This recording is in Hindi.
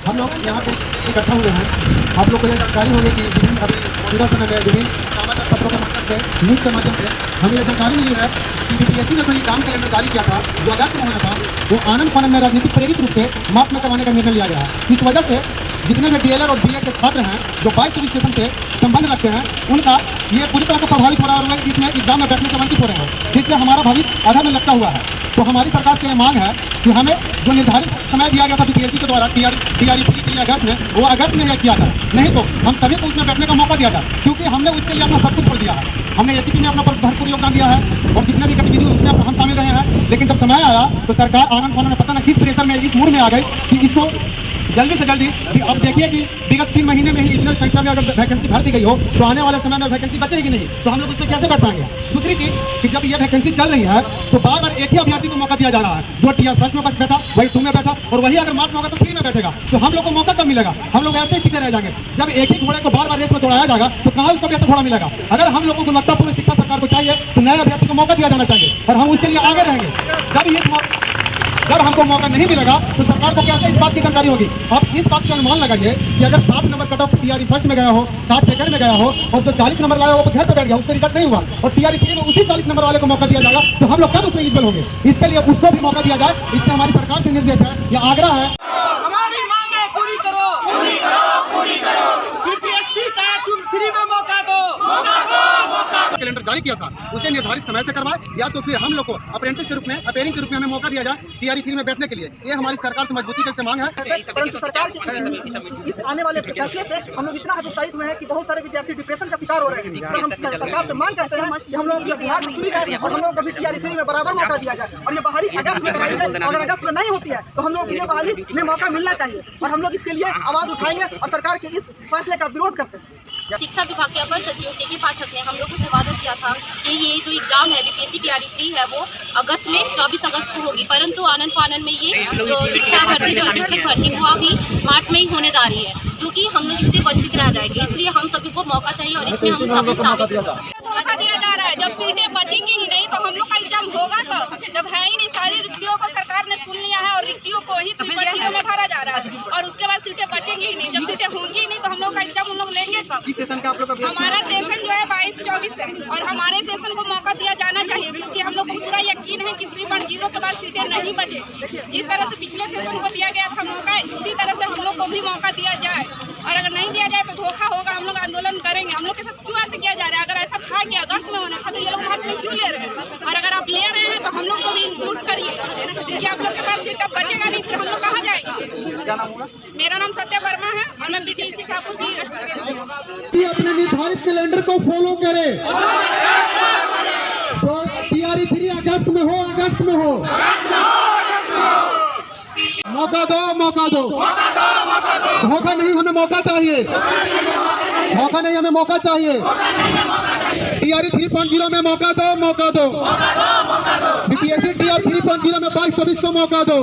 हम लोग यहाँ पे इकट्ठा हुए हैं। आप लोग को यह जानकारी होगी कि विभिन्न अभी मौजूदा समय में विभिन्न समाचार पत्रों के माध्यम से, न्यूज़ के माध्यम से हमें यह जानकारी मिली है कि बीपीएससी ने जो एग्जाम कैलेंडर जारी किया था, जो अगस्त में होना था, वो आनंद फानंद में राजनीतिक प्रेरित रूप से मार्च में करवाने का निर्णय लिया गया है। इस वजह से जितने भी डीएलएड और बीएड के छात्र हैं जो 22 रजिस्ट्रेशन से संबंध रखते हैं, उनका ये पूरी तरह से प्रभावित हो रहा है और इसमें एग्जाम में बैठने से वंचित हो रहे हैं, जिससे हमारा भविष्य आधा में लटका हुआ है। तो हमारी सरकार से ये मांग है कि हमें जो निर्धारित समय दिया गया था बीपीएससी के द्वारा टीआरई के लिए अगस्त में, वो अगस्त में यह किया था, नहीं तो हम सभी को उसमें बैठने का मौका दिया था, क्योंकि हमने उसके लिए अपना सब कुछ छोड़ दिया है। हमने एसीपी में अपना भरपूर योगदान दिया है और जितने भी गतिविधि उसमें हम शामिल रहे हैं। लेकिन जब समय आया तो सरकार आनंद फानंद पता न किस प्रेशर में, इस मूड में आ गई कि इसको जल्दी से जल्दी, अब देखिए कि विगत 3 महीने में ही इतने संख्या में अगर वैकेंसी भर दी गई हो तो आने वाले समय में वैकेंसी बचेगी नहीं, तो हम लोग उससे कैसे बैठ पाएंगे। दूसरी चीज कि जब ये वैकेंसी चल रही है तो बार बार एक ही अभ्यर्थी को मौका दिया जा रहा है, जो टीआर फर्स्ट में बस बैठा वही 2 में बैठा, और वही अगर मार्च में होगा तो 3 में बैठेगा, तो हम लोग को मौका कब मिलेगा। हम लोग ऐसे ही पीछे रह जाएंगे। जब एक ही घोड़े को बार बार रेस में दौड़ाया जाएगा तो कहाँ उसको बेहतर घोड़ा मिलेगा। अगर हम लोग को गुणवत्तापूर्ण शिक्षा सरकार को चाहिए तो नए अभ्यर्थी को मौका दिया जाना चाहिए और हम उसके लिए आगे रहेंगे। जब हमको मौका नहीं मिलेगा तो सरकार को कैसे इस बात की जानकारी होगी। आप इस बात का अनुमान लगाइए कि अगर 60 number cut off TRE first में गया हो, 60 सेकंड में गया हो और जो 40 नंबर लाया हो वो घर पे बैठ गया, उससे रिजल्ट नहीं हुआ और टीआरई 3 में उसी 40 नंबर वाले को मौका दिया जाएगा, तो हम लोग कब उसमें इज्जत होंगे। इसके लिए उसको भी मौका दिया जाए, इससे हमारी सरकार से निर्देश है, यह आग्रह है। हमारी मांगे पूरी करो, पूरी करो, पूरी करो। बीपीएससी का तुम 3 में मौका दो, मौका दो, मौका दो। कैलेंडर जारी किया था उसे निर्धारित समय से करवाए, या तो फिर हम लोग को अप्रेंटिस के रूप में, अपेयरिंग के रूप में हमें मौका दिया जाए टीआरई 3 में बैठने के लिए। ये हमारी सरकार से मजबूती से मांग है। परंतु सरकार के इस आने वाले फैसले से हम लोग इतना हतोत्साहित हुए हैं कि बहुत सारे विद्यार्थी डिप्रेशन का शिकार हो रहे हैं। सर, हम सरकार से मांग करते हैं कि हम लोग बिहार में शुरू है और हम लोग कभी टीआरई 3 में बराबर मौका दिया जाए और ये बहाली अगस्त में कराई जाए। अगर अगस्त में नहीं होती है तो हम लोग ये बहाली में मौका मिलना चाहिए और हम लोग इसके लिए आवाज उठाएंगे और सरकार के इस फैसले का विरोध करते हैं। शिक्षा विभाग के अपर सचिव के पाठक ने हम लोग को वादा किया था कि ये जो एग्जाम है बीपीएससी टीआरई 3 है वो अगस्त में 24 अगस्त को होगी, परंतु आनंद फानंद में ये जो शिक्षा भर्ती, जो शिक्षक भर्ती वो अभी मार्च में ही होने जा रही है, जो कि हम लोग इससे वंचित रह जाएंगे। इसलिए हम सभी को मौका चाहिए और इसमें हम सभी शामिल हो। धोखा दिया जा रहा है। जब सीटें बचेंगी ही नहीं तो हम लोग का एग्जाम होगा तो जब है ही नहीं, सारी रिक्तियों को सरकार ने सुन लिया है और रिक्तियों को ही भर्तियों में भरा जा रहा है और उसके बाद सीटें बचेंगी ही नहीं। जब सीटें होंगी ही नहीं तो हम लोग का एग्जाम हम लोग लेंगे कब। सेशन का आप लोग हमारा सेशन जो है 22-24 है और हमारे सेशन को मौका दिया जाना चाहिए, क्योंकि हम लोग को पूरा यकीन है कि 3.0 के बाद सीटें नहीं बचे। जिस तरह से पिछले सेशन को दिया गया था मौका, उसी तरह से हम लोग को भी मौका दिया जाए और अगर नहीं दिया जाए तो धोखा होगा। हम लोग आंदोलन करेंगे। हम लोग के साथ क्यों ऐसे किया जा रहा है? अगर ऐसा था कि अगस्त में होना था तो ये लोग हाथ में क्यों ले रहे हैं? और अगर आप ले रहे हैं तो हम लोग को भी इंक्लूड करिए, क्योंकि आप लोग के पास सीट अब बचेगा नहीं, फिर हम लोग कहाँ जाएंगे। मेरा नाम सत्या वर्मा है और मैं बीटीसी कापुर की अपने निर्धारित कैलेंडर को फॉलो करे। तो टीआरई 3 अगस्त में हो, अगस्त में हो। मौका दो, मौका दो, धोखा नहीं, हमें मौका चाहिए, धोखा नहीं, हमें मौका चाहिए। टीआरई 3.0 में मौका दो, मौका दो। बीपीएससी टीआरई 3.0 में 22-24 को मौका दो।